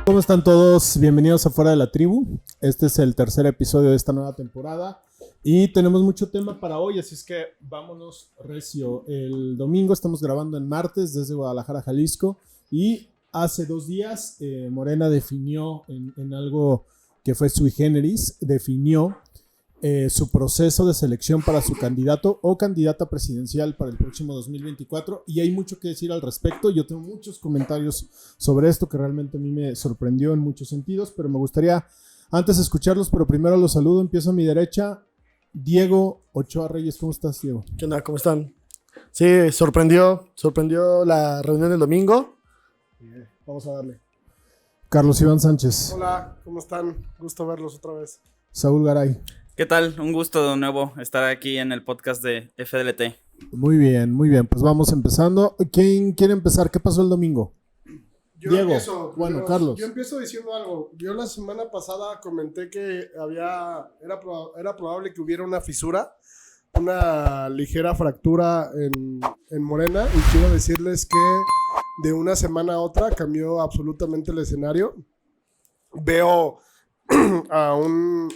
¿Cómo están todos? Bienvenidos a Fuera de la Tribu. Este es el tercer episodio de esta nueva temporada y tenemos mucho tema para hoy, así es que vámonos recio. El domingo estamos grabando en martes desde Guadalajara, Jalisco, y hace 2 días Morena definió en algo que fue sui generis, definió su proceso de selección para su candidato o candidata presidencial para el próximo 2024, y hay mucho que decir al respecto. Yo tengo muchos comentarios sobre esto que realmente a mí me sorprendió en muchos sentidos, pero me gustaría antes escucharlos, pero primero los saludo. Empiezo a mi derecha, Diego Ochoa Reyes. ¿Cómo estás, Diego? ¿Qué onda? ¿Cómo están? Sí, sorprendió la reunión del domingo. Vamos a darle. Carlos Iván Sánchez. Hola, ¿cómo están? Gusto verlos otra vez. Saúl Garay. ¿Qué tal? Un gusto de nuevo estar aquí en el podcast de FDLT. Muy bien, pues vamos empezando. ¿Quién quiere empezar? ¿Qué pasó el domingo? Diego. Carlos. Yo empiezo diciendo algo. Yo la semana pasada comenté que era probable que hubiera una fisura, una ligera fractura en Morena, y quiero decirles que de una semana a otra cambió absolutamente el escenario. Veo a un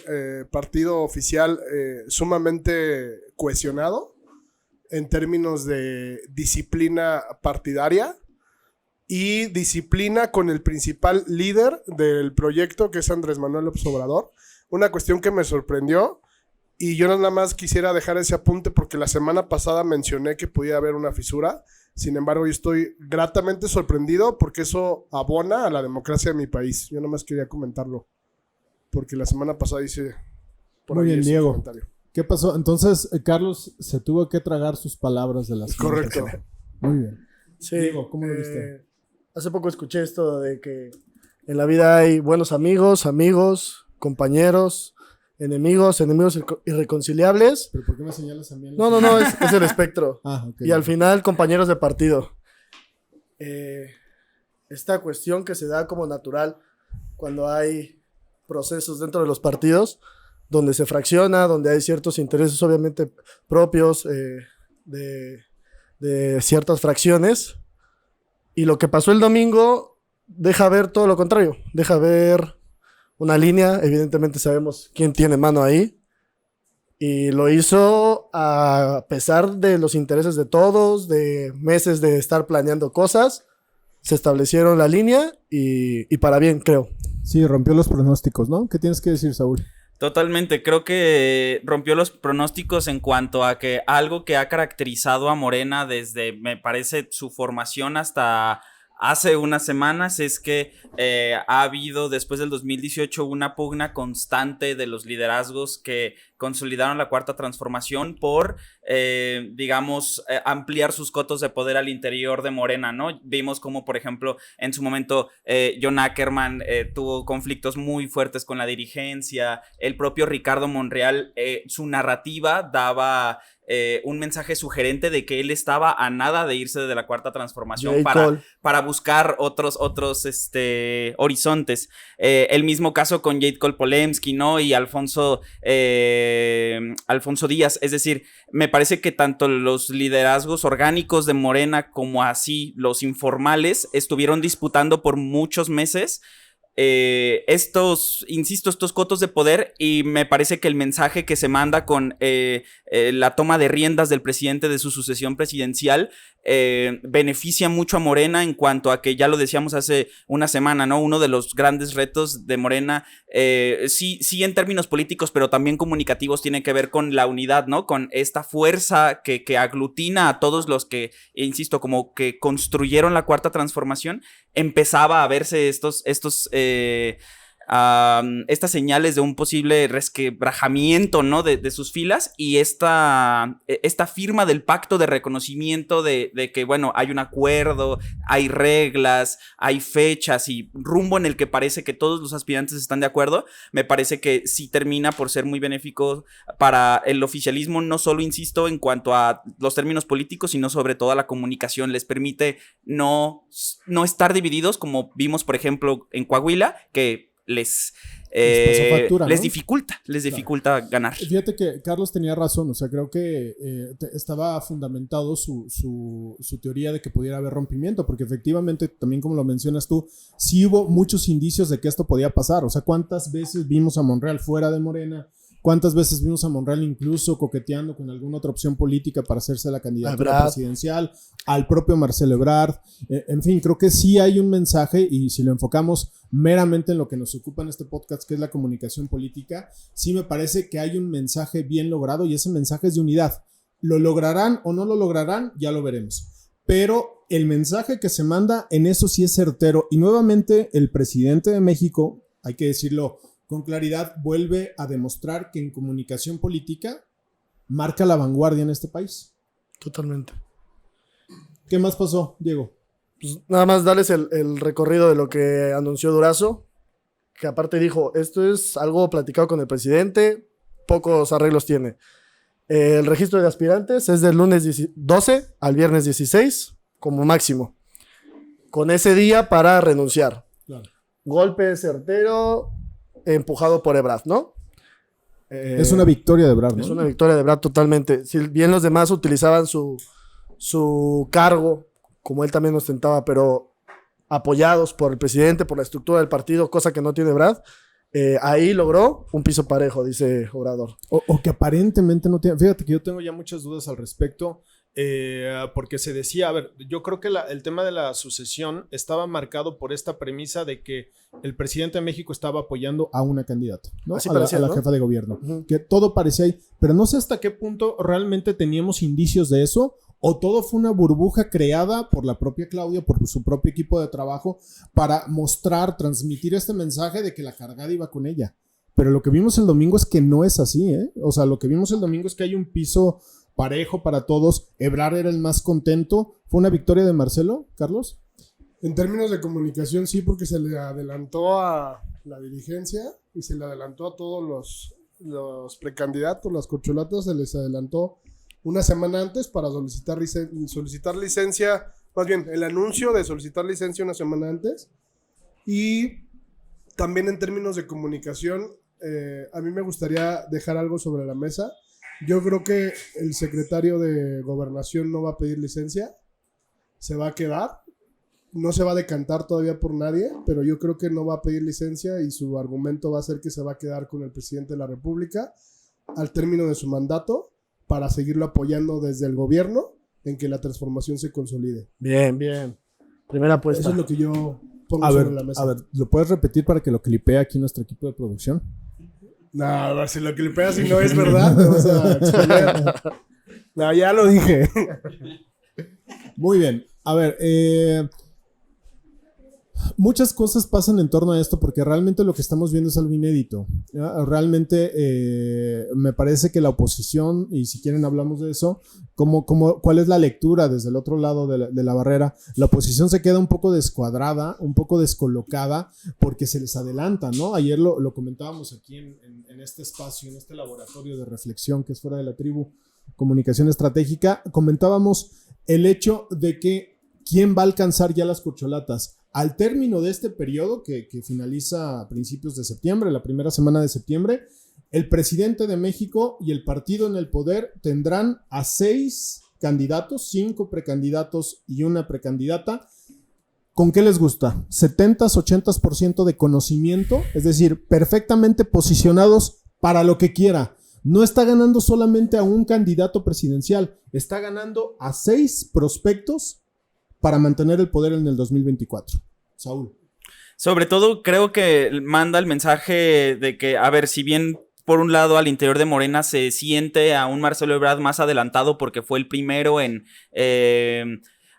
partido oficial sumamente cohesionado en términos de disciplina partidaria y disciplina con el principal líder del proyecto, que es Andrés Manuel López Obrador. Una cuestión que me sorprendió, y yo nada más quisiera dejar ese apunte porque la semana pasada mencioné que podía haber una fisura. Sin embargo, yo estoy gratamente sorprendido porque eso abona a la democracia de mi país. Yo nada más quería comentarlo porque la semana pasada hice por muy ahí bien, ese Diego. comentario. ¿Qué pasó? Entonces, Carlos se tuvo que tragar sus palabras de las Correcto. Muy bien. Sí, Diego, ¿cómo lo viste? Hace poco escuché esto de que en la vida hay buenos amigos, compañeros, enemigos irreconciliables. ¿Pero por qué me señalas a mí? No, es el espectro. Okay. Y al final, compañeros de partido. Esta cuestión que se da como natural cuando hay procesos dentro de los partidos, donde se fracciona, donde hay ciertos intereses obviamente propios de ciertas fracciones. Y lo que pasó el domingo deja ver todo lo contrario, deja ver una línea. Evidentemente sabemos quién tiene mano ahí, y lo hizo a pesar de los intereses de todos, de meses de estar planeando cosas. Se establecieron la línea y para bien, creo. Sí, rompió los pronósticos, ¿no? ¿Qué tienes que decir, Saúl? Totalmente, creo que rompió los pronósticos en cuanto a que algo que ha caracterizado a Morena desde, me parece, su formación hasta hace unas semanas es que ha habido después del 2018 una pugna constante de los liderazgos que consolidaron la Cuarta Transformación por, ampliar sus cotos de poder al interior de Morena, ¿no? Vimos como, por ejemplo, en su momento John Ackerman tuvo conflictos muy fuertes con la dirigencia, el propio Ricardo Monreal, su narrativa daba un mensaje sugerente de que él estaba a nada de irse de la Cuarta Transformación para buscar otros horizontes. El mismo caso con Jade Kolpolemsky, ¿no? Y Alfonso Díaz. Es decir, me parece que tanto los liderazgos orgánicos de Morena como así los informales estuvieron disputando por muchos meses estos cotos de poder, y me parece que el mensaje que se manda con la toma de riendas del presidente de su sucesión presidencial beneficia mucho a Morena en cuanto a que, ya lo decíamos hace una semana, ¿no? Uno de los grandes retos de Morena, sí en términos políticos, pero también comunicativos, tiene que ver con la unidad, ¿no? Con esta fuerza que aglutina a todos los que, insisto, como que construyeron la Cuarta Transformación. Empezaba a verse estas señales de un posible resquebrajamiento, ¿no? de sus filas, y esta firma del pacto de reconocimiento de que, bueno, hay un acuerdo, hay reglas, hay fechas y rumbo en el que parece que todos los aspirantes están de acuerdo. Me parece que sí termina por ser muy benéfico para el oficialismo, no solo, insisto, en cuanto a los términos políticos, sino sobre todo a la comunicación. Les permite no estar divididos, como vimos, por ejemplo, en Coahuila, que les factura, les ¿no? dificulta ganar. Fíjate que Carlos tenía razón, o sea, creo que estaba fundamentado su teoría de que pudiera haber rompimiento, porque efectivamente, también como lo mencionas tú, sí hubo muchos indicios de que esto podía pasar, o sea, ¿cuántas veces vimos a Monreal fuera de Morena? ¿Cuántas veces vimos a Monreal incluso coqueteando con alguna otra opción política para hacerse la candidatura presidencial? Al propio Marcelo Ebrard. En fin, creo que sí hay un mensaje, y si lo enfocamos meramente en lo que nos ocupa en este podcast, que es la comunicación política, sí me parece que hay un mensaje bien logrado, y ese mensaje es de unidad. ¿Lo lograrán o no lo lograrán? Ya lo veremos. Pero el mensaje que se manda en eso sí es certero, y nuevamente el presidente de México, hay que decirlo con claridad, vuelve a demostrar que en comunicación política marca la vanguardia en este país. Totalmente. ¿Qué más pasó, Diego? Pues nada más darles el recorrido de lo que anunció Durazo, que aparte dijo, esto es algo platicado con el presidente, pocos arreglos tiene. El registro de aspirantes es del lunes 12 al viernes 16, como máximo, con ese día para renunciar. Claro. Golpe certero, empujado por Ebrard, ¿no? Es una victoria de Ebrard, ¿no? Es una victoria de Ebrard totalmente. Si bien los demás utilizaban su cargo, como él también ostentaba, pero apoyados por el presidente, por la estructura del partido, cosa que no tiene Ebrard, ahí logró un piso parejo, dice Obrador. O que aparentemente no tiene. Fíjate que yo tengo ya muchas dudas al respecto. Porque se decía, a ver, yo creo que el tema de la sucesión estaba marcado por esta premisa de que el presidente de México estaba apoyando a una candidata, ¿no? Así a parecía, la ¿no? jefa de gobierno, Uh-huh. que todo parecía ahí, pero no sé hasta qué punto realmente teníamos indicios de eso, o todo fue una burbuja creada por la propia Claudia, por su propio equipo de trabajo, para transmitir este mensaje de que la cargada iba con ella. Pero lo que vimos el domingo es que no es así, ¿eh? O sea, lo que vimos el domingo es que hay un piso parejo para todos. Ebrard era el más contento. ¿Fue una victoria de Marcelo, Carlos? En términos de comunicación, sí, porque se le adelantó a la dirigencia y se le adelantó a todos los precandidatos, las corcholatas, se les adelantó una semana antes para solicitar licencia, más bien el anuncio de solicitar licencia una semana antes. Y también en términos de comunicación, a mí me gustaría dejar algo sobre la mesa. Yo creo que el secretario de Gobernación no va a pedir licencia, se va a quedar, no se va a decantar todavía por nadie, pero yo creo que no va a pedir licencia y su argumento va a ser que se va a quedar con el presidente de la República al término de su mandato para seguirlo apoyando desde el gobierno en que la transformación se consolide. Bien, bien. Primera apuesta. Eso es lo que yo pongo A sobre la mesa. ver, ¿lo puedes repetir para que lo clipee aquí nuestro equipo de producción? No, a ver, si lo que le pegas y no es verdad, te vas a exponer. No, ya lo dije. Muy bien. A ver, muchas cosas pasan en torno a esto porque realmente lo que estamos viendo es algo inédito, ¿ya? Realmente me parece que la oposición, y si quieren hablamos de eso, ¿cuál es la lectura desde el otro lado de la barrera? La oposición se queda un poco descuadrada, un poco descolocada porque se les adelanta, ¿no? Ayer lo comentábamos aquí en este espacio, en este laboratorio de reflexión que es Fuera de la Tribu, Comunicación Estratégica, comentábamos el hecho de que ¿quién va a alcanzar ya las corcholatas? Al término de este periodo, que finaliza a principios de septiembre, la primera semana de septiembre, el presidente de México y el partido en el poder tendrán a 6 candidatos, 5 precandidatos y una precandidata. ¿Con qué les gusta? 70-80% de conocimiento, es decir, perfectamente posicionados para lo que quiera. No está ganando solamente a un candidato presidencial, está ganando a 6 prospectos para mantener el poder en el 2024. Saúl. Sobre todo creo que manda el mensaje de que, a ver, si bien por un lado al interior de Morena se siente a un Marcelo Ebrard más adelantado porque fue el primero en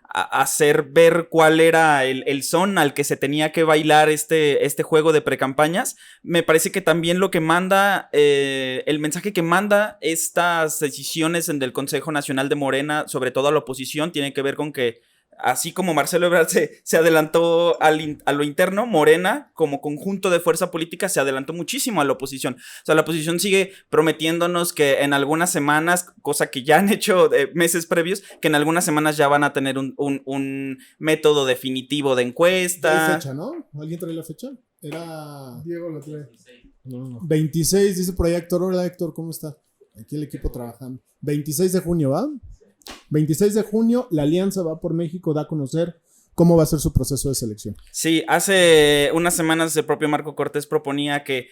hacer ver cuál era el son al que se tenía que bailar este juego de precampañas, me parece que también lo que manda, el mensaje que manda estas decisiones del Consejo Nacional de Morena, sobre todo a la oposición, tiene que ver con que así como Marcelo Ebrard se adelantó a lo interno, Morena, como conjunto de fuerza política, se adelantó muchísimo a la oposición. O sea, la oposición sigue prometiéndonos que en algunas semanas, cosa que ya han hecho meses previos, que en algunas semanas ya van a tener un método definitivo de encuesta. ¿Hay fecha, no? ¿Alguien trae la fecha? Era Diego lo trae. 26, dice por ahí Héctor. Hola Héctor, ¿cómo está? Aquí el equipo trabajando. 26 de junio, ¿va? 26 de junio, la Alianza Va por México da a conocer cómo va a ser su proceso de selección. Sí, hace unas semanas el propio Marco Cortés proponía que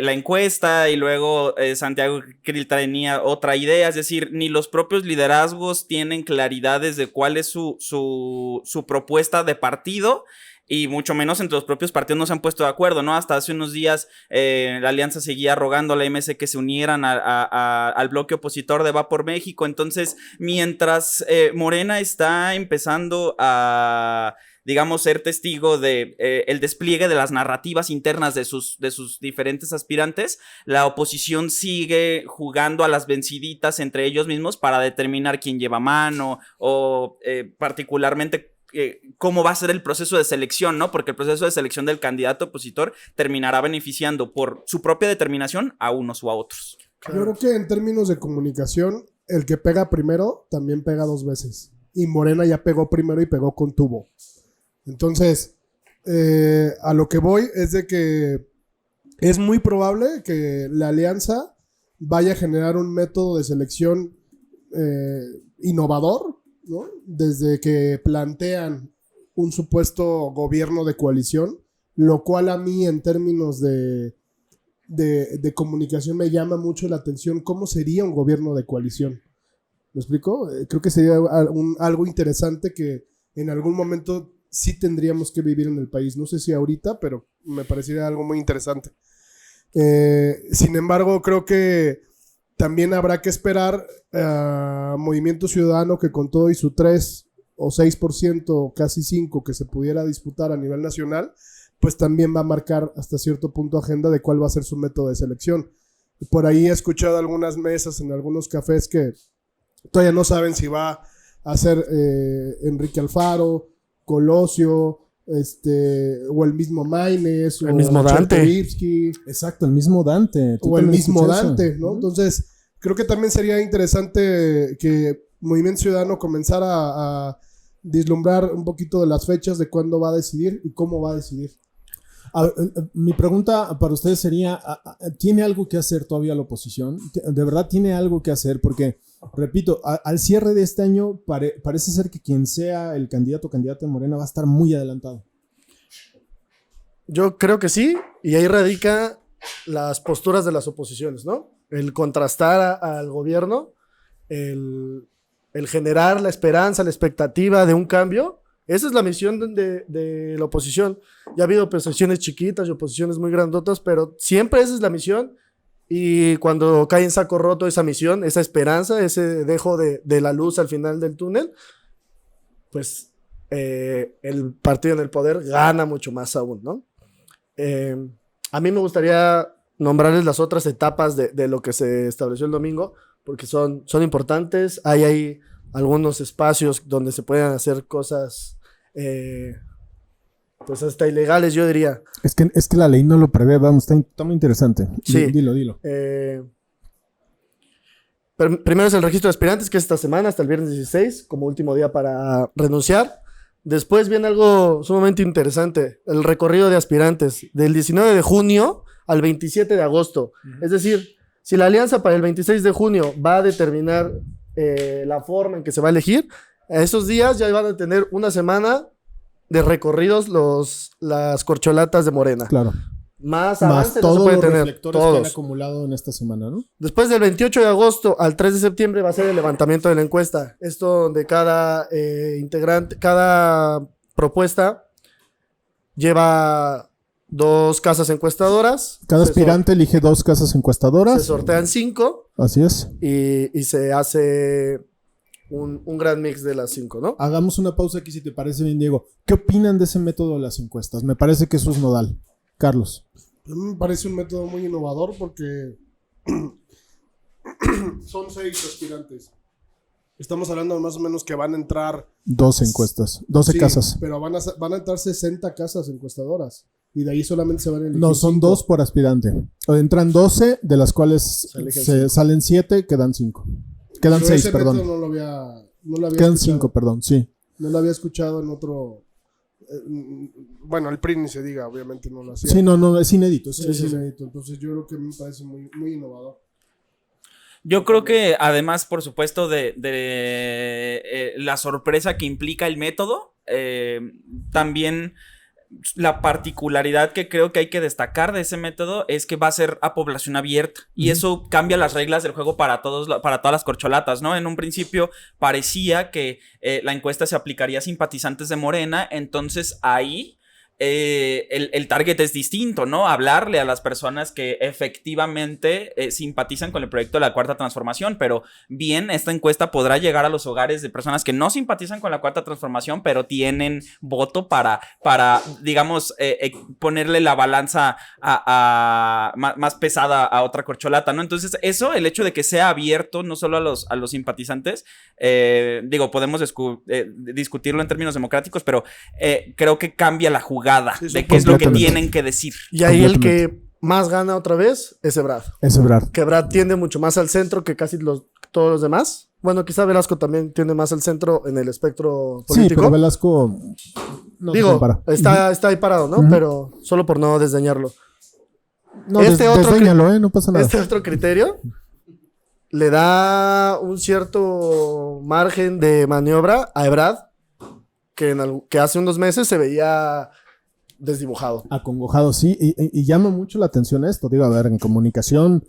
la encuesta y luego Santiago Krill tenía otra idea, es decir, ni los propios liderazgos tienen claridades de cuál es su propuesta de partido. Y mucho menos entre los propios partidos no se han puesto de acuerdo, ¿no? Hasta hace unos días la Alianza seguía rogando a la MC que se unieran al bloque opositor de Va por México. Entonces, mientras Morena está empezando a, digamos, ser testigo de el despliegue de las narrativas internas de sus diferentes aspirantes, la oposición sigue jugando a las venciditas entre ellos mismos para determinar quién lleva mano o particularmente cómo va a ser el proceso de selección, ¿no? Porque el proceso de selección del candidato opositor terminará beneficiando por su propia determinación a unos o a otros. Yo creo que en términos de comunicación, el que pega primero también pega dos veces. Y Morena ya pegó primero y pegó con tubo. Entonces, a lo que voy es de que es muy probable que la alianza vaya a generar un método de selección innovador, ¿no? Desde que plantean un supuesto gobierno de coalición, lo cual a mí en términos de comunicación me llama mucho la atención. ¿Cómo sería un gobierno de coalición? ¿Me explico? Creo que sería algo interesante que en algún momento sí tendríamos que vivir en el país. No sé si ahorita, pero me parecería algo muy interesante. Sin embargo, creo que también habrá que esperar a Movimiento Ciudadano, que con todo y su 3 o 6%, casi 5% que se pudiera disputar a nivel nacional, pues también va a marcar hasta cierto punto agenda de cuál va a ser su método de selección. Por ahí he escuchado algunas mesas en algunos cafés que todavía no saben si va a ser Enrique Alfaro, Colosio, o el mismo Maines, el mismo Dante. Exacto, el mismo Dante. O el mismo Dante, ¿no? Entonces, creo que también sería interesante que Movimiento Ciudadano comenzara a vislumbrar un poquito de las fechas de cuándo va a decidir y cómo va a decidir. Mi pregunta para ustedes sería, ¿tiene algo que hacer todavía la oposición? ¿De verdad tiene algo que hacer? Porque, repito, al cierre de este año parece ser que quien sea el candidato o candidata de Morena va a estar muy adelantado. Yo creo que sí, y ahí radica las posturas de las oposiciones, ¿no? El contrastar al gobierno, el generar la esperanza, la expectativa de un cambio. Esa es la misión de la oposición. Ya ha habido oposiciones chiquitas y oposiciones muy grandotas, pero siempre esa es la misión. Y cuando cae en saco roto esa misión, esa esperanza, ese dejo de la luz al final del túnel, pues el partido en el poder gana mucho más aún, ¿no? A mí me gustaría nombrarles las otras etapas de lo que se estableció el domingo, porque son importantes. Hay algunos espacios donde se pueden hacer cosas pues hasta ilegales, yo diría. Es que la ley no lo prevé, vamos, está muy interesante. Sí. Dilo. Primero es el registro de aspirantes, que es esta semana, hasta el viernes 16, como último día para renunciar. Después viene algo sumamente interesante, el recorrido de aspirantes, del 19 de junio al 27 de agosto. Es decir, si la alianza para el 26 de junio va a determinar la forma en que se va a elegir, a esos días ya van a tener una semana de recorridos las corcholatas de Morena. Claro. Más avance no se todos puede los tener. reflectores que han acumulado en esta semana, ¿no? Después del 28 de agosto al 3 de septiembre va a ser el levantamiento de la encuesta. Esto donde cada integrante, cada propuesta lleva 2 casas encuestadoras. Cada aspirante elige 2 casas encuestadoras. Se sortean 5. Así es. Y se hace un gran mix de las 5, ¿no? Hagamos una pausa aquí si te parece bien, Diego. ¿Qué opinan de ese método de las encuestas? Me parece que eso es nodal. Carlos. A mí me parece un método muy innovador porque son 6 aspirantes. Estamos hablando más o menos que van a entrar 12 encuestas, 12 sí, casas. pero van a entrar 60 casas encuestadoras. Y de ahí solamente se van a elegir No, son 5. 2 por aspirante. Entran 12, de las cuales salen 7, quedan 5. Quedan Pero 6, ese perdón. método no lo había Quedan escuchado. 5, perdón, sí. No lo había escuchado en otro... bueno, el PRI ni se diga, obviamente no lo hacía. Sí, no, es inédito. Sí, sí, inédito. Entonces yo creo que me parece muy, muy innovador. Yo creo que además, por supuesto, de la sorpresa que implica el método, también la particularidad que creo que hay que destacar de ese método es que va a ser a población abierta y eso cambia las reglas del juego para para todas las corcholatas, ¿no? En un principio parecía que la encuesta se aplicaría a simpatizantes de Morena, entonces ahí el target es distinto, ¿no? Hablarle a las personas que efectivamente simpatizan con el proyecto de la Cuarta Transformación, pero bien, esta encuesta podrá llegar a los hogares de personas que no simpatizan con la Cuarta Transformación, pero tienen voto para digamos, ponerle la balanza más pesada a otra corcholata, ¿no? Entonces, eso, el hecho de que sea abierto no solo a los simpatizantes, digo, podemos discutirlo en términos democráticos, pero creo que cambia la jugada de qué es lo que tienen que decir. Y ahí el que más gana otra vez es Ebrard. Que Ebrard tiende mucho más al centro que casi todos los demás. Bueno, quizá Velasco también tiende más al centro en el espectro político. Sí, pero Velasco no digo, está ahí parado, ¿no? Pero solo por no desdeñarlo. No, desdeñalo, no pasa nada. Este otro criterio le da un cierto margen de maniobra a Ebrard que hace unos meses se veía desdibujado. Acongojado, sí, y llama mucho la atención esto. Digo, a ver, en comunicación,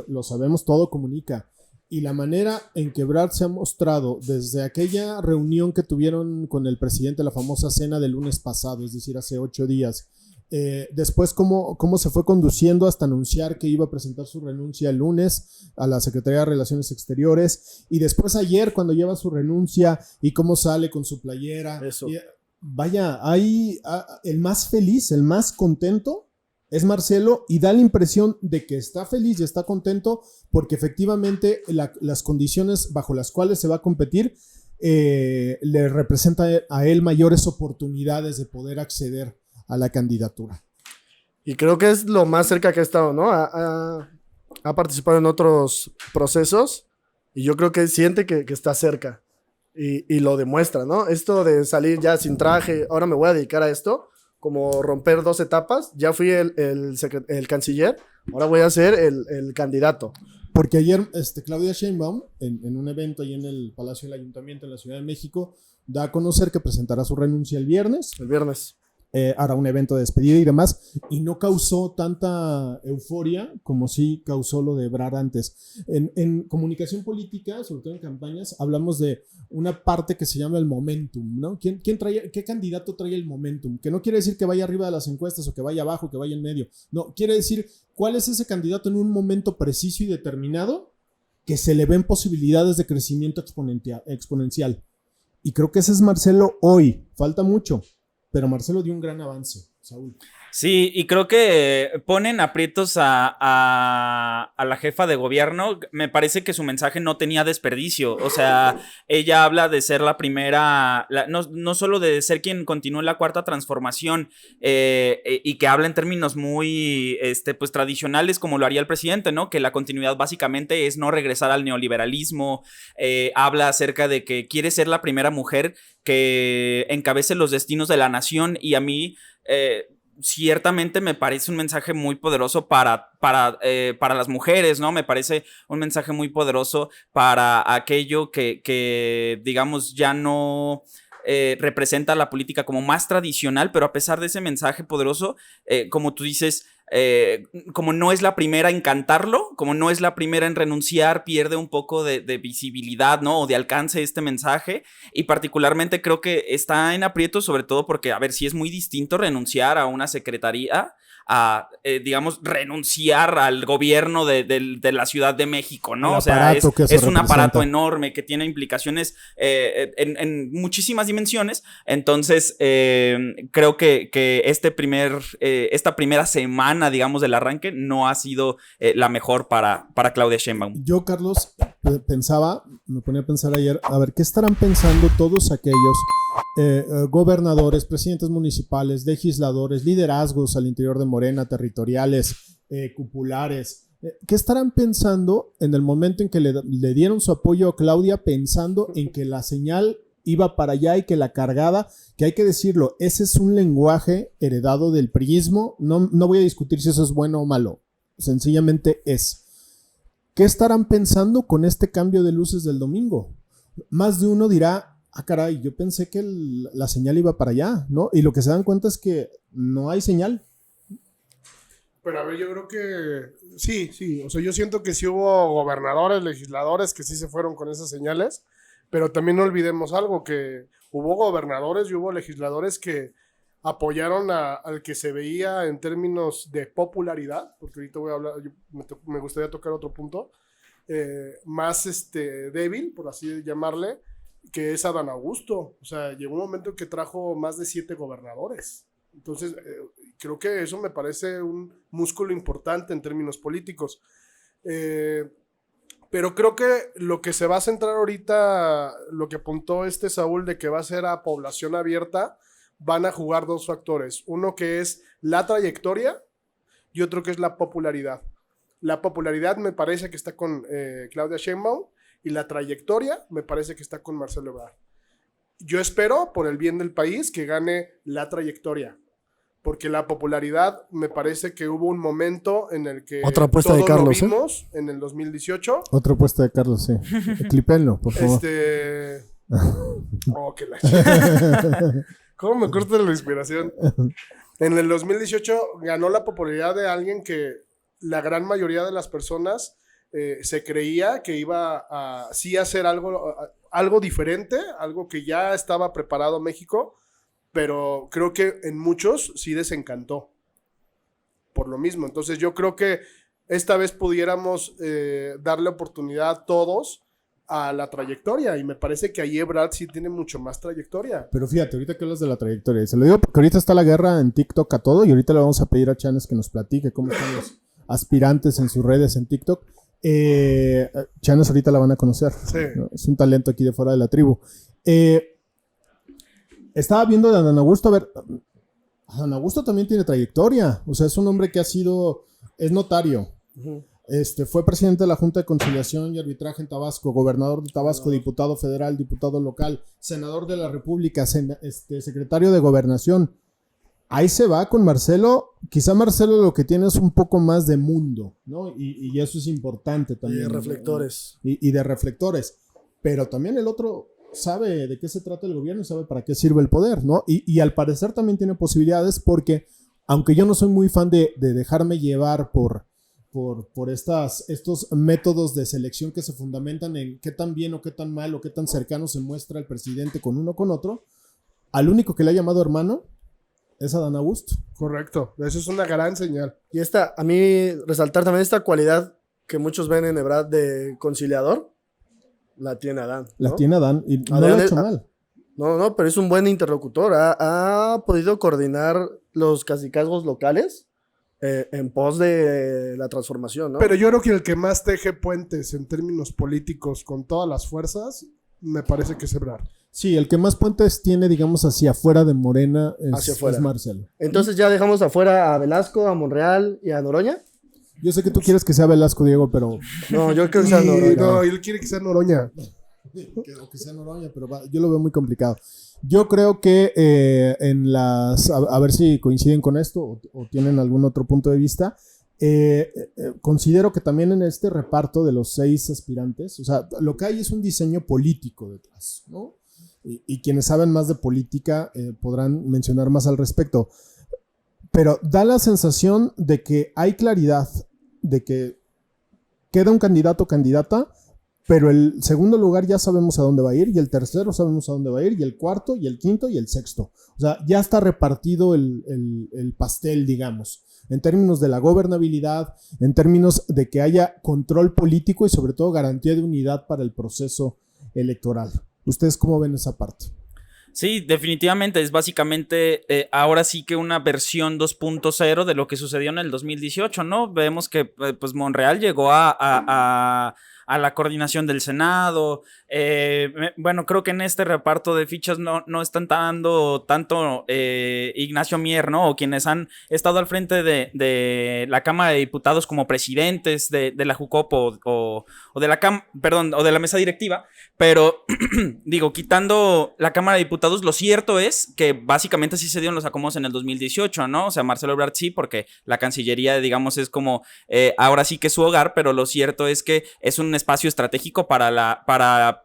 lo sabemos, todo comunica. Y la manera en que Ebrard se ha mostrado desde aquella reunión que tuvieron con el presidente, la famosa cena del lunes pasado, es decir, hace 8 días, después cómo se fue conduciendo hasta anunciar que iba a presentar su renuncia el lunes a la Secretaría de Relaciones Exteriores, y después ayer cuando lleva su renuncia y cómo sale con su playera. Eso. Vaya, hay el más feliz, el más contento es Marcelo, y da la impresión de que está feliz y está contento porque efectivamente las condiciones bajo las cuales se va a competir le representa a él mayores oportunidades de poder acceder a la candidatura. Y creo que es lo más cerca que ha estado, ¿no? Ha participado en otros procesos y yo creo que siente que está cerca. Y lo demuestra, ¿no? Esto de salir ya sin traje, ahora me voy a dedicar a esto, como romper 2 etapas, ya fui el canciller, ahora voy a ser el candidato. Porque ayer Claudia Sheinbaum, en un evento ahí en el Palacio del Ayuntamiento en la Ciudad de México, da a conocer que presentará su renuncia el viernes. El viernes. Hará un evento de despedida y demás, y no causó tanta euforia como sí causó lo de Ebrard antes. En comunicación política, sobre todo en campañas, hablamos de una parte que se llama el momentum, ¿no? ¿Qué candidato trae el momentum? Que no quiere decir que vaya arriba de las encuestas o que vaya abajo, que vaya en medio. No, quiere decir cuál es ese candidato en un momento preciso y determinado que se le ven posibilidades de crecimiento exponencial. Y creo que ese es Marcelo hoy. Falta mucho, pero Marcelo dio un gran avance, Saúl. Sí, y creo que ponen aprietos a la jefa de gobierno. Me parece que su mensaje no tenía desperdicio. O sea, ella habla de ser la primera, no solo de ser quien continúe la Cuarta Transformación, y que habla en términos muy pues tradicionales, como lo haría el presidente, ¿no? Que la continuidad básicamente es no regresar al neoliberalismo. Habla acerca de que quiere ser la primera mujer que encabece los destinos de la nación, y a mí ciertamente me parece un mensaje muy poderoso para las mujeres, ¿no? Me parece un mensaje muy poderoso para aquello que digamos, ya no representa la política como más tradicional, pero a pesar de ese mensaje poderoso, como tú dices, como no es la primera en cantarlo, como no es la primera en renunciar, pierde un poco de visibilidad, ¿no? O de alcance este mensaje, y particularmente creo que está en aprietos, sobre todo porque, a ver, sí es muy distinto renunciar a una secretaría a, digamos, renunciar al gobierno de la Ciudad de México, ¿no? O sea, es un aparato enorme que tiene implicaciones en muchísimas dimensiones. Entonces, creo que esta primera semana semana, digamos, del arranque no ha sido la mejor para Claudia Sheinbaum. Yo, Carlos, me ponía a pensar ayer, a ver, ¿qué estarán pensando todos aquellos gobernadores, presidentes municipales, legisladores, liderazgos al interior de Morena, territoriales, cupulares? ¿Qué estarán pensando en el momento en que le dieron su apoyo a Claudia, pensando en que la señal iba para allá y que la cargada, que hay que decirlo, ese es un lenguaje heredado del priismo? No voy a discutir si eso es bueno o malo, sencillamente es. ¿Qué estarán pensando con este cambio de luces del domingo? Más de uno dirá, caray, yo pensé que la señal iba para allá, ¿no? Y lo que se dan cuenta es que no hay señal. Pero a ver, yo creo que sí. O sea, yo siento que sí hubo gobernadores, legisladores que sí se fueron con esas señales, pero también no olvidemos algo, que hubo gobernadores y hubo legisladores que apoyaron al que se veía en términos de popularidad, porque ahorita voy a hablar, me gustaría tocar otro punto, más débil, por así llamarle, que es Adán Augusto. O sea, llegó un momento en que trajo más de 7 gobernadores. Entonces, creo que eso me parece un músculo importante en términos políticos. Pero creo que lo que se va a centrar ahorita, lo que apuntó Saúl de que va a ser a población abierta, van a jugar 2 factores. Uno que es la trayectoria y otro que es la popularidad. La popularidad me parece que está con Claudia Sheinbaum y la trayectoria me parece que está con Marcelo Ebrard. Yo espero, por el bien del país, que gane la trayectoria, porque la popularidad me parece que hubo un momento en el que otra apuesta todos de Carlos, lo vimos en el 2018. Otra apuesta de Carlos, sí. Clipenlo, por favor. Oh, que la chica. ¿Cómo me corta la inspiración? En el 2018 ganó la popularidad de alguien que la gran mayoría de las personas se creía que iba a sí hacer algo diferente, algo que ya estaba preparado México, pero creo que en muchos sí desencantó por lo mismo. Entonces yo creo que esta vez pudiéramos darle oportunidad todos a la trayectoria, y me parece que ahí Ebrard sí tiene mucho más trayectoria. Pero fíjate, ahorita que hablas de la trayectoria, se lo digo porque ahorita está la guerra en TikTok a todo, y ahorita le vamos a pedir a Chanes que nos platique cómo están los aspirantes en sus redes en TikTok. Chanes ahorita la van a conocer, Sí. ¿no? Es un talento aquí de fuera de la tribu. Estaba viendo de Adán Augusto, a ver, Adán Augusto también tiene trayectoria, o sea, es un hombre que es notario. Uh-huh. Fue presidente de la Junta de Conciliación y Arbitraje en Tabasco, gobernador de Tabasco, diputado federal, diputado local, senador de la República, secretario de Gobernación. Ahí se va con Marcelo. Quizá Marcelo lo que tiene es un poco más de mundo, ¿no? Y eso es importante también. Y de reflectores. Y de reflectores. Pero también el otro sabe de qué se trata el gobierno y sabe para qué sirve el poder, ¿no? Y al parecer también tiene posibilidades porque, aunque yo no soy muy fan de dejarme llevar por estos métodos de selección que se fundamentan en qué tan bien o qué tan mal o qué tan cercano se muestra el presidente con uno con otro, al único que le ha llamado hermano es Adán Augusto. Correcto, eso es una gran señal. Y a mí resaltar también esta cualidad que muchos ven en Ebrard de conciliador, la tiene Adán, ¿no? La tiene Adán y no Adán lo ha hecho mal. No, pero es un buen interlocutor. Ha podido coordinar los cacicazgos locales en pos de la transformación, ¿no? Pero yo creo que el que más teje puentes en términos políticos con todas las fuerzas, me parece que es Ebrard. Sí, el que más puentes tiene, digamos, hacia afuera de Morena es Marcelo. Entonces ya dejamos afuera a Velasco, a Monreal y a Noroña. Yo sé que tú quieres que sea Velasco, Diego, pero... No, yo creo que sea Noroña. No, él quiere que sea Noroña. Que sea Noroña, pero yo lo veo muy complicado. Yo creo que a ver si coinciden con esto o tienen algún otro punto de vista. Considero que también en este reparto de los 6 aspirantes, o sea, lo que hay es un diseño político detrás, ¿no? Y quienes saben más de política podrán mencionar más al respecto. Pero da la sensación de que hay claridad, de que queda un candidato o candidata, pero el segundo lugar ya sabemos a dónde va a ir, y el tercero sabemos a dónde va a ir, y el cuarto, y el quinto, y el sexto. O sea, ya está repartido el pastel, digamos, en términos de la gobernabilidad, en términos de que haya control político y sobre todo garantía de unidad para el proceso electoral. ¿Ustedes cómo ven esa parte? Sí, definitivamente es básicamente ahora sí que una versión 2.0 de lo que sucedió en el 2018, ¿no? Vemos que pues Monreal llegó a la coordinación del Senado. Bueno, creo que en este reparto de fichas no están dando tanto Ignacio Mier, ¿no? O quienes han estado al frente de la Cámara de Diputados como presidentes de la Jucopo o de la o de la mesa directiva, pero digo, quitando la Cámara de Diputados, lo cierto es que básicamente sí se dieron los acomodos en el 2018, ¿no? O sea, Marcelo Ebrard sí, porque la Cancillería, digamos, es como ahora sí que es su hogar, pero lo cierto es que es un espacio estratégico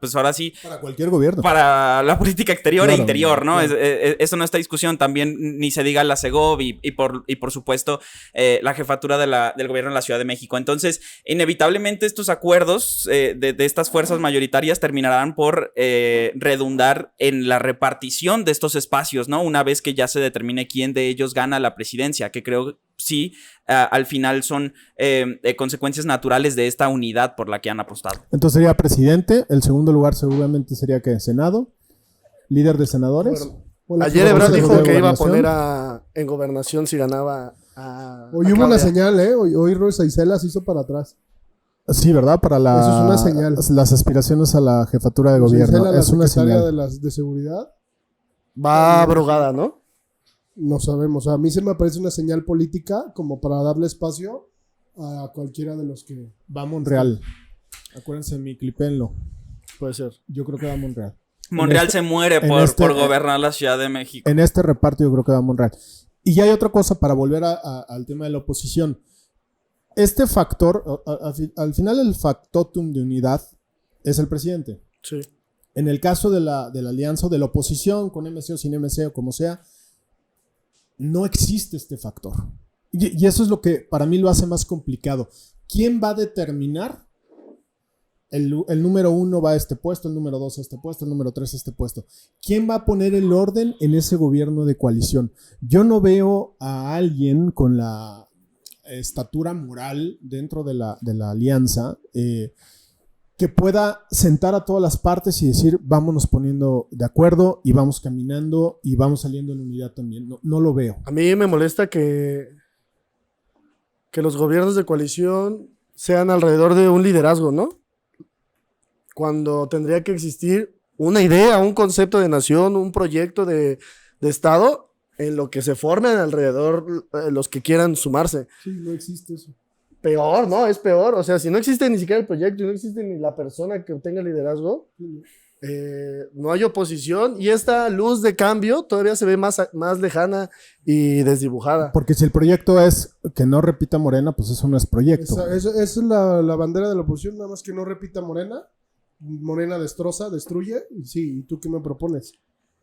pues ahora sí, Para cualquier gobierno. para la política exterior Claro, e interior, ¿no? claro. Eso no está discusión. También ni se diga la Segov y por supuesto la jefatura del gobierno en la Ciudad de México. Entonces, inevitablemente estos acuerdos de estas fuerzas mayoritarias terminarán por redundar en la repartición de estos espacios, ¿no? Una vez que ya se determine quién de ellos gana la presidencia, que creo sí, al final son consecuencias naturales de esta unidad por la que han apostado. Entonces sería presidente, el segundo lugar seguramente sería que Senado, líder de senadores. Bueno, ayer Ebrard dijo que iba a poner en gobernación si ganaba a Hoy hubo una señal, ¿eh? Hoy Rosa Isela se hizo para atrás. Sí, ¿verdad? Para Eso es una señal. Las aspiraciones a la jefatura de gobierno. Isela, Es una señal. de seguridad. Va abrogada, ¿no? No sabemos. A mí se me parece una señal política como para darle espacio a cualquiera de los que... Va a Monreal. Acuérdense, mi clipenlo. Puede ser. Yo creo que va a Monreal. Monreal se muere por gobernar la Ciudad de México. En este reparto yo creo que va a Monreal. Y ya hay otra cosa para volver al tema de la oposición. Este factor, al final el factotum de unidad es el presidente. Sí. En el caso de la alianza o de la oposición, con MC o sin MC o como sea, no existe este factor. Y eso es lo que para mí lo hace más complicado. ¿Quién va a determinar? El número 1 va a este puesto, el número 2 a este puesto, el número 3 a este puesto. ¿Quién va a poner el orden en ese gobierno de coalición? Yo no veo a alguien con la estatura moral dentro de la alianza que pueda sentar a todas las partes y decir, vámonos poniendo de acuerdo y vamos caminando y vamos saliendo en unidad también. No lo veo. A mí me molesta que los gobiernos de coalición sean alrededor de un liderazgo, ¿no? Cuando tendría que existir una idea, un concepto de nación, un proyecto de Estado en lo que se formen alrededor los que quieran sumarse. Sí, no existe eso. Peor, ¿no? Es peor. O sea, si no existe ni siquiera el proyecto y no existe ni la persona que obtenga el liderazgo, no hay oposición y esta luz de cambio todavía se ve más lejana y desdibujada. Porque si el proyecto es que no repita Morena, pues eso no es proyecto. Esa es la bandera de la oposición, nada más que no repita Morena. Morena destroza, destruye. Y sí, ¿y tú qué me propones?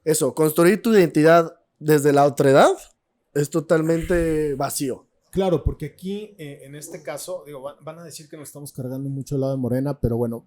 Eso, construir tu identidad desde la otredad es totalmente vacío. Claro, porque aquí, en este caso, digo, van a decir que nos estamos cargando mucho al lado de Morena, pero bueno,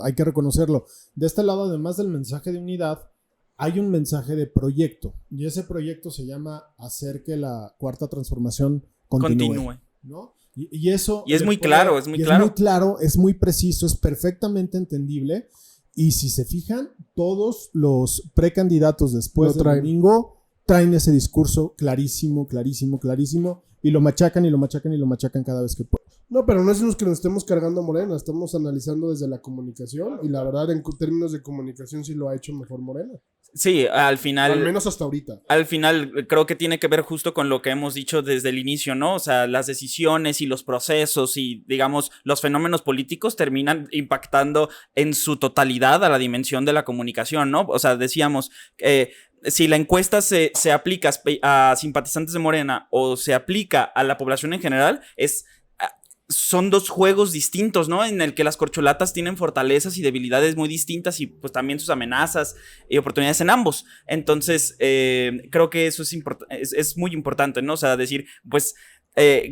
hay que reconocerlo. De este lado, además del mensaje de unidad, hay un mensaje de proyecto. Y ese proyecto se llama hacer que la cuarta transformación continúe. ¿No? Y eso... Y es muy claro, es muy claro. Es muy claro, es muy preciso, es perfectamente entendible. Y si se fijan, todos los precandidatos después del domingo traen ese discurso clarísimo, clarísimo, clarísimo. Y lo machacan y lo machacan y lo machacan cada vez que pueden. No, pero no es que nos estemos cargando a Morena, estamos analizando desde la comunicación y la verdad en términos de comunicación sí lo ha hecho mejor Morena. Sí, al final... Al menos hasta ahorita. Al final creo que tiene que ver justo con lo que hemos dicho desde el inicio, ¿no? O sea, las decisiones y los procesos y, digamos, los fenómenos políticos terminan impactando en su totalidad a la dimensión de la comunicación, ¿no? O sea, decíamos... si la encuesta se aplica a simpatizantes de Morena o se aplica a la población en general, son dos juegos distintos, ¿no? En el que las corcholatas tienen fortalezas y debilidades muy distintas y pues también sus amenazas y oportunidades en ambos. Entonces, creo que eso es muy importante, ¿no? O sea, decir, pues...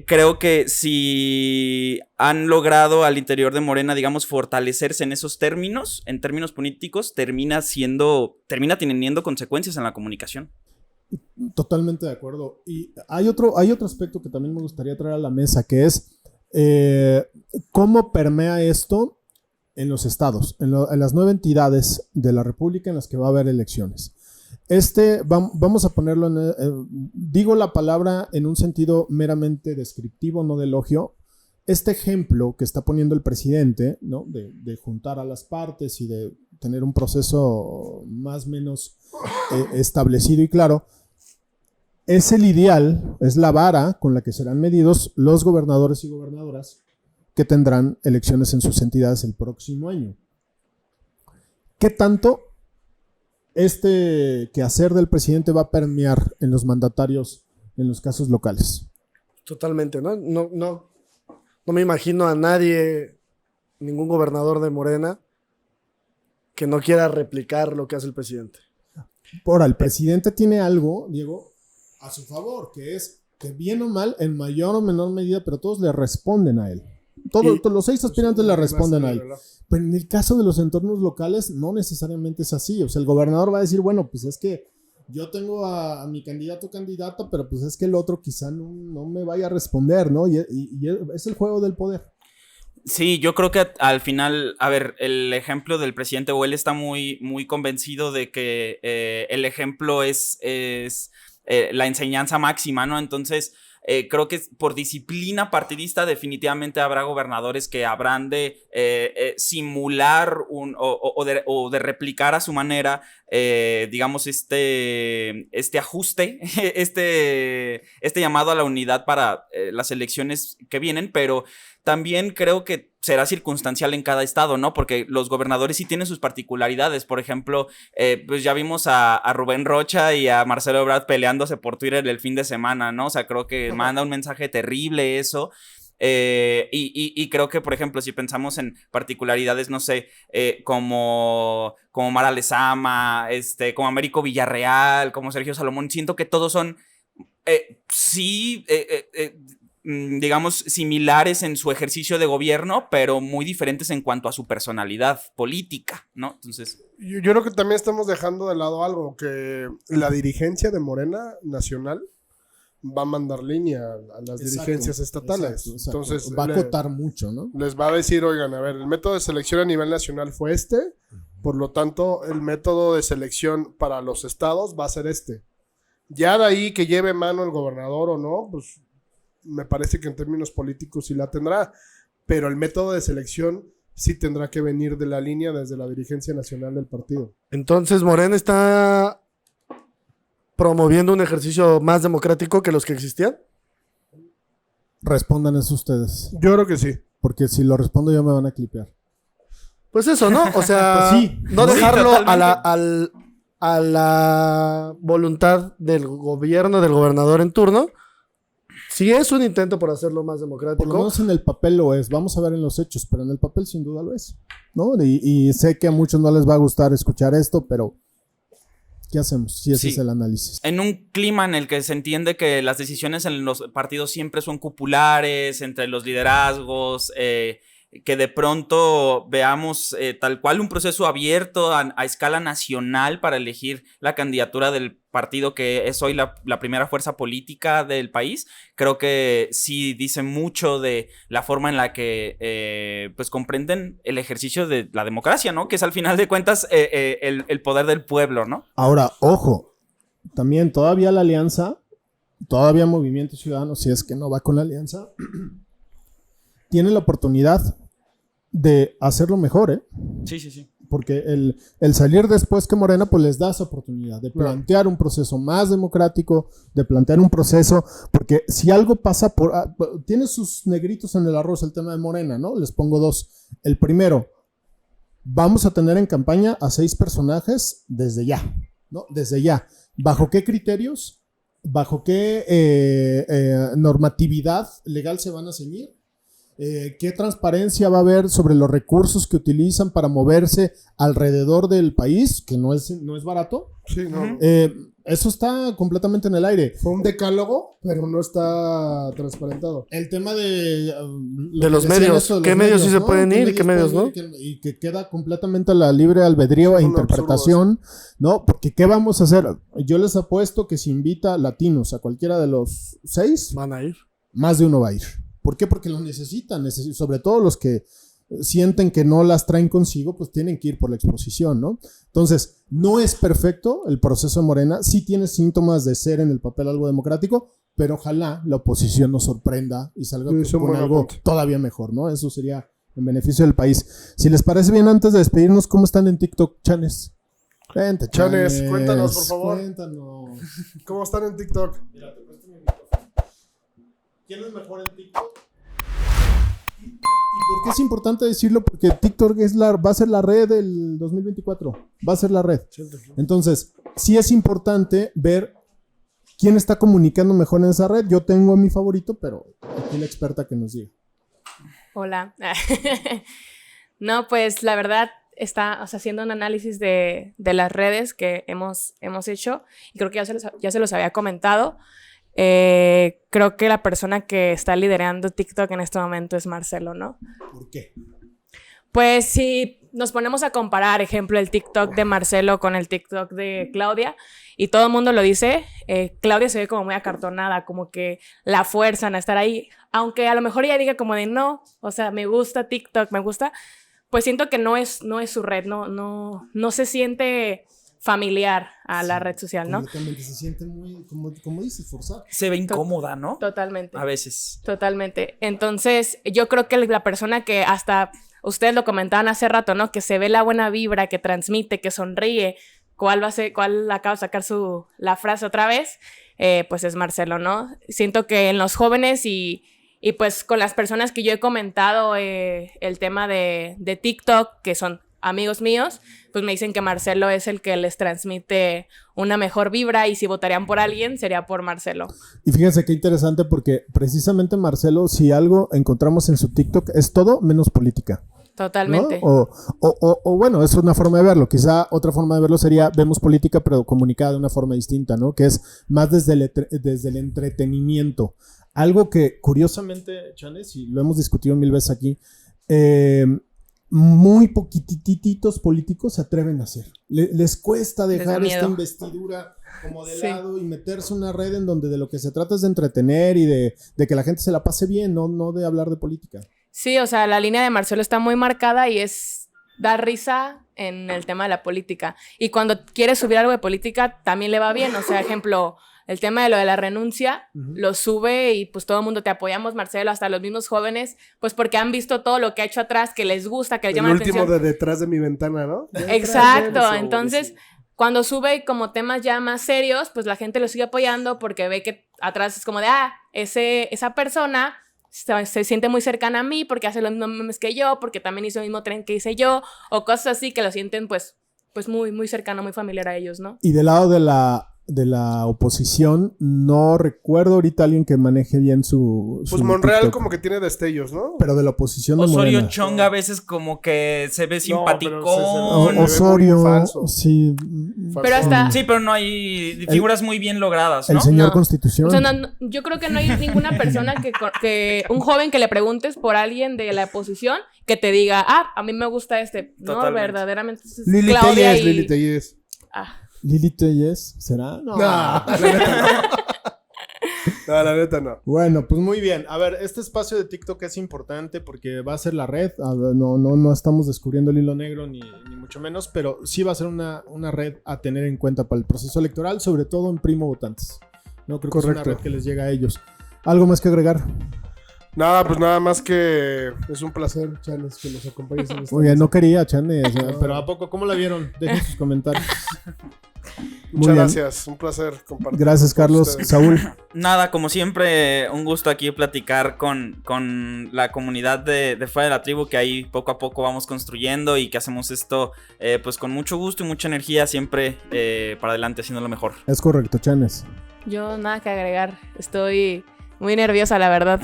creo que si han logrado al interior de Morena, digamos, fortalecerse en esos términos, en términos políticos, termina teniendo consecuencias en la comunicación. Totalmente de acuerdo. Y hay otro aspecto que también me gustaría traer a la mesa, que es cómo permea esto en los estados, en las 9 entidades de la República en las que va a haber elecciones. Vamos a ponerlo digo la palabra en un sentido meramente descriptivo, no de elogio. Este ejemplo que está poniendo el presidente, ¿no? De juntar a las partes y de tener un proceso más o menos establecido y claro, es el ideal, es la vara con la que serán medidos los gobernadores y gobernadoras que tendrán elecciones en sus entidades el próximo año. ¿Qué tanto este quehacer del presidente va a permear en los mandatarios en los casos locales? Totalmente, ¿no? No me imagino a nadie, ningún gobernador de Morena, que no quiera replicar lo que hace el presidente. Ahora, el presidente tiene algo, Diego, a su favor, que es que bien o mal, en mayor o menor medida, pero todos le responden a él. Todos los 6 aspirantes le responden a él. Pero en el caso de los entornos locales, no necesariamente es así. O sea, el gobernador va a decir, bueno, pues es que yo tengo a mi candidato o candidata, pero pues es que el otro quizá no me vaya a responder, ¿no? Y es el juego del poder. Sí, yo creo que al final, a ver, el ejemplo del presidente, o él está muy, muy convencido de que el ejemplo es la enseñanza máxima, ¿no? Entonces, creo que por disciplina partidista definitivamente habrá gobernadores que habrán de simular o de replicar a su manera, digamos, este ajuste, este llamado a la unidad para las elecciones que vienen, pero también creo que será circunstancial en cada estado, ¿no? Porque los gobernadores sí tienen sus particularidades. Por ejemplo, pues ya vimos a Rubén Rocha y a Marcelo Ebrard peleándose por Twitter el fin de semana, ¿no? O sea, creo que manda un mensaje terrible eso. Y creo que, por ejemplo, si pensamos en particularidades, no sé, como Mara Lezama, como Américo Villarreal, como Sergio Salomón, siento que todos son, digamos, similares en su ejercicio de gobierno, pero muy diferentes en cuanto a su personalidad política, ¿no? Entonces, yo creo que también estamos dejando de lado algo, que la dirigencia de Morena Nacional va a mandar línea a las dirigencias estatales. Exacto. Entonces va a acotar mucho, ¿no? Les va a decir, oigan, a ver, el método de selección a nivel nacional fue este, por lo tanto, el método de selección para los estados va a ser este. Ya de ahí que lleve mano el gobernador o no, pues me parece que en términos políticos sí la tendrá, pero el método de selección sí tendrá que venir de la línea desde la dirigencia nacional del partido. Entonces, Morena está promoviendo un ejercicio más democrático que los que existían. Respondan eso ustedes. Yo creo que sí. Porque si lo respondo ya me van a clipear. Pues eso, ¿no? O sea, pues sí, no dejarlo sí, a la voluntad del gobierno, del gobernador en turno. Sí es un intento por hacerlo más democrático. Por lo menos en el papel lo es. Vamos a ver en los hechos, pero en el papel sin duda lo es, ¿no? Y sé que a muchos no les va a gustar escuchar esto, pero ¿qué hacemos si ese es el análisis? En un clima en el que se entiende que las decisiones en los partidos siempre son cupulares, entre los liderazgos, que de pronto veamos tal cual un proceso abierto a escala nacional para elegir la candidatura del partido que es hoy la primera fuerza política del país, creo que sí dice mucho de la forma en la que pues comprenden el ejercicio de la democracia, ¿no? Que es al final de cuentas el poder del pueblo, ¿no? Ahora, ojo, también todavía la alianza, todavía Movimiento Ciudadano, si es que no va con la alianza, tiene la oportunidad de hacerlo mejor, ¿eh? Sí. Porque el salir después que Morena, pues les da esa oportunidad de plantear un proceso más democrático, de plantear un proceso, porque si algo pasa tiene sus negritos en el arroz el tema de Morena, ¿no? Les pongo 2. El primero, vamos a tener en campaña a 6 personajes desde ya, ¿no? Desde ya. ¿Bajo qué criterios? ¿Bajo qué normatividad legal se van a ceñir? ¿Qué transparencia va a haber sobre los recursos que utilizan para moverse alrededor del país? Que no es barato. Sí, no. Eso está completamente en el aire. Fue un decálogo, pero no está transparentado. El tema de los medios. ¿Qué medios sí se pueden ir y qué medios no? Y que queda completamente a la libre albedrío e interpretación, ¿no? Porque ¿qué vamos a hacer? Yo les apuesto que si invita latinos a cualquiera de los 6, van a ir. Más de uno va a ir. ¿Por qué? Porque lo necesitan, sobre todo los que sienten que no las traen consigo, pues tienen que ir por la exposición, ¿no? Entonces, no es perfecto el proceso de Morena, sí tiene síntomas de ser en el papel algo democrático, pero ojalá la oposición nos sorprenda y salga con algo todavía mejor, ¿no? Eso sería en beneficio del país. Si les parece bien, antes de despedirnos, ¿cómo están en TikTok, Chanes? Vente, Chanes, cuéntanos, por favor. Cuéntanos. ¿Cómo están en TikTok? Mira, te presto mi micrófono. ¿Quién es mejor en TikTok? ¿Y por qué es importante decirlo? Porque TikTok va a ser la red del 2024. Va a ser la red. Entonces, sí es importante ver quién está comunicando mejor en esa red. Yo tengo a mi favorito, pero aquí la experta que nos diga. Hola. No, pues la verdad está haciendo un análisis de las redes que hemos hecho y creo que ya se los había comentado. Creo que la persona que está liderando TikTok en este momento es Marcelo, ¿no? ¿Por qué? Pues si nos ponemos a comparar, ejemplo, el TikTok de Marcelo con el TikTok de Claudia, y todo el mundo lo dice, Claudia se ve como muy acartonada, como que la fuerzan a estar ahí, aunque a lo mejor ella diga como de no, o sea, me gusta TikTok, me gusta, pues siento que no es su red, no se siente familiar a la red social, ¿no? Completamente, se siente muy, como dices, forzada. Se ve incómoda, ¿no? Totalmente. A veces. Totalmente. Entonces, yo creo que la persona que hasta ustedes lo comentaban hace rato, ¿no? Que se ve la buena vibra, que transmite, que sonríe, cuál acaba de sacar la frase otra vez, pues es Marcelo, ¿no? Siento que en los jóvenes y pues con las personas que yo he comentado el tema de TikTok, que son amigos míos, pues me dicen que Marcelo es el que les transmite una mejor vibra y si votarían por alguien sería por Marcelo. Y fíjense qué interesante porque precisamente Marcelo, si algo encontramos en su TikTok, es todo menos política. Totalmente. ¿No? O bueno, es una forma de verlo. Quizá otra forma de verlo sería, vemos política pero comunicada de una forma distinta, ¿no? Que es más desde el entretenimiento. Algo que curiosamente, Chanes, y lo hemos discutido 1000 veces aquí, muy poquitititos políticos se atreven a hacer. Les cuesta dejar esta investidura como de lado y meterse en una red en donde de lo que se trata es de entretener y de que la gente se la pase bien, no de hablar de política. Sí, o sea, la línea de Marcelo está muy marcada y es dar risa en el tema de la política. Y cuando quiere subir algo de política, también le va bien. O sea, ejemplo, el tema de lo de la renuncia, lo sube y pues todo el mundo te apoyamos, Marcelo, hasta los mismos jóvenes, pues porque han visto todo lo que ha hecho atrás, que les gusta, que les llama la atención. El último de detrás de mi ventana, ¿no? Exacto, entonces cuando sube como temas ya más serios, pues la gente lo sigue apoyando porque ve que atrás es como de, esa persona se siente muy cercana a mí porque hace los mismos memes que yo, porque también hizo el mismo tren que hice yo, o cosas así que lo sienten pues muy, muy cercano, muy familiar a ellos, ¿no? Y del lado de la oposición, no recuerdo ahorita a alguien que maneje bien su Pues Monreal TikTok, como que tiene destellos, ¿no? pero de la oposición de Osorio Morena. Chong a veces como que se ve simpaticón. Osorio, falso. sí. Pero hasta... Sí, pero no hay figuras muy bien logradas, ¿no? El señor No. Constitución. O sea, yo creo que no hay ninguna persona que un joven que le preguntes por alguien de la oposición que te diga, a mí me gusta No, Totalmente. verdaderamente. Es Lili Claudia Tellez, y... Lili Tellez. Lili Tellez, ¿será? No. No, la neta no. No, la neta no. Bueno, pues muy bien. A ver, este espacio de TikTok es importante porque va a ser la red. A ver, no estamos descubriendo el hilo negro ni mucho menos, pero sí va a ser una red a tener en cuenta para el proceso electoral, sobre todo en primo votantes. No creo que es una red que les llega a ellos. ¿Algo más que agregar? Nada, pues nada más que es un placer, Chanes, que nos acompañes en esta Oye, no quería, Chanes, pero ¿a poco? ¿Cómo la vieron? Dejen sus comentarios. Muchas gracias, un placer compartir. Gracias, Carlos. Ustedes. Saúl. Nada, como siempre, un gusto aquí platicar con la comunidad de Fuera de la Tribu, que ahí poco a poco vamos construyendo y que hacemos esto pues con mucho gusto y mucha energía, siempre para adelante, haciendo lo mejor. Es correcto, Chanes. Yo nada que agregar. Estoy muy nerviosa, la verdad.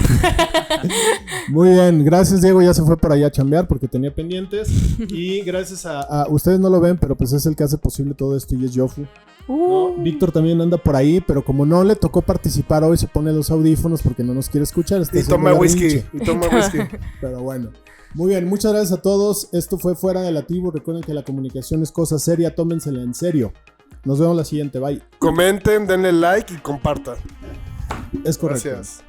Muy bien, gracias Diego, ya se fue para allá a chambear porque tenía pendientes. Y gracias a ustedes no lo ven, pero pues es el que hace posible todo esto y es Yofu. ¿No? Víctor también anda por ahí, pero como no le tocó participar hoy, se pone los audífonos porque no nos quiere escuchar. Y toma whisky. Pero bueno, muy bien, muchas gracias a todos. Esto fue Fuera de la Tribu. Recuerden que la comunicación es cosa seria, tómensela en serio. Nos vemos la siguiente, bye. Comenten, denle like y compartan. Es correcto. Gracias.